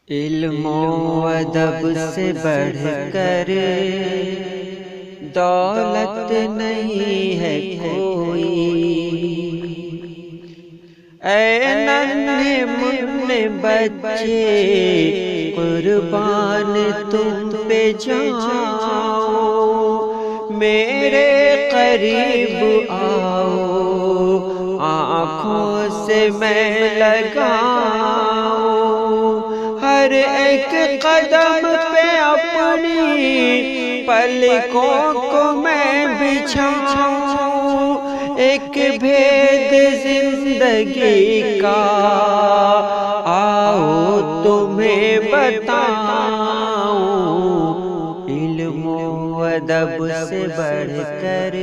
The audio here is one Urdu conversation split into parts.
علم و ادب سے بڑھ کر دولت نہیں ہے کوئی۔ اے ننھے منھے بچے قربان تم پہ جاؤ، میرے قریب آؤ، آنکھوں سے میں لگاؤں، ہر ایک قدم پہ اپنی پلکوں کو میں بچھاؤں، ایک بھید زندگی کا آؤ تمہیں بتاؤں۔ علم و ادب سے بڑھ کر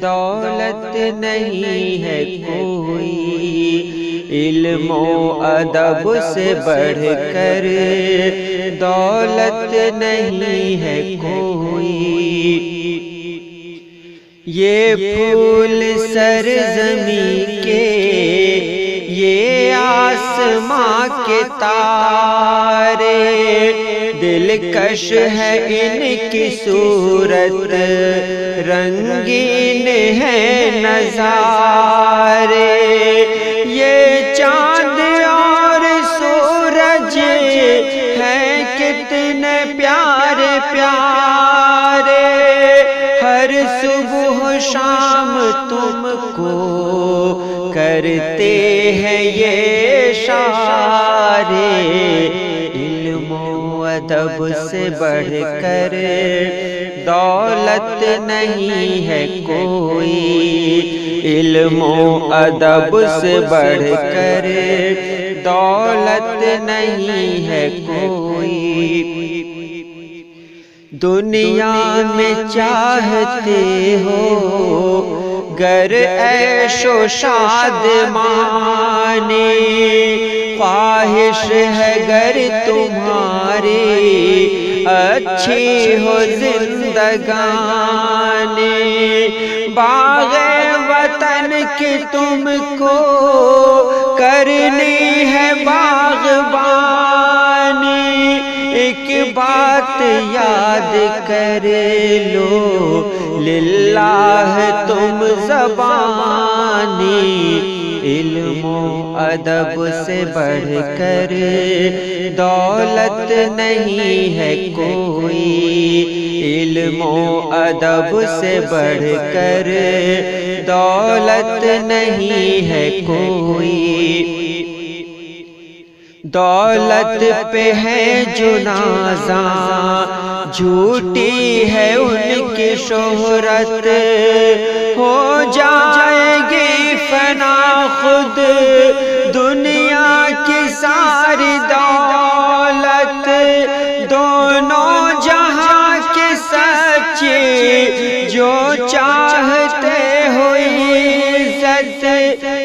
دولت نہیں ہے کوئی، علم و ادب سے بڑھ کر دولت نہیں ہے کوئی۔ یہ پھول سرزمین کے، یہ آسماں کے تارے، دلکش ہے ان کی صورت، رنگین ہے نظارے، یہ چاند اور سورج ہیں کتنے پیارے پیارے، ہر صبح شام تم کو کرتے ہیں یہ اشارے۔ علم و ادب سے بڑھ کر دولت نہیں ہے کوئی، علم و ادب سے بڑھ کر دولت نہیں ہے کوئی۔ دنیا میں چاہتے ہو گر عیش و شادمانی، خواہش ہے گر تمہاری اچھی ہو زندگانی، باغ وطن کی تم کو کرنی ہے باغبانی، ایک بات یاد کر لو للہ تم زبانی، علم و ادب سے بڑھ کر دولت نہیں ہے کوئی، علم و ادب سے بڑھ کر دولت نہیں ہے کوئی۔ دولت پہ ہے جو نازاں، جھوٹی ہے ان کی شہرت، ہو جائے گی فنا خود دنیا کی ساری دولت، دونوں جہاں کی سچی جو چاہتے ہو عزت،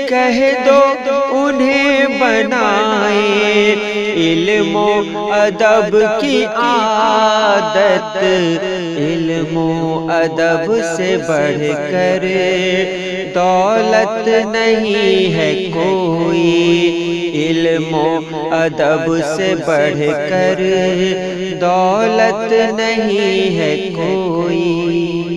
کہہ دو انہیں بنائے علم و ادب کی عادت، علم و ادب سے بڑھ کر دولت نہیں ہے کوئی، علم و ادب سے بڑھ کر دولت نہیں ہے کوئی۔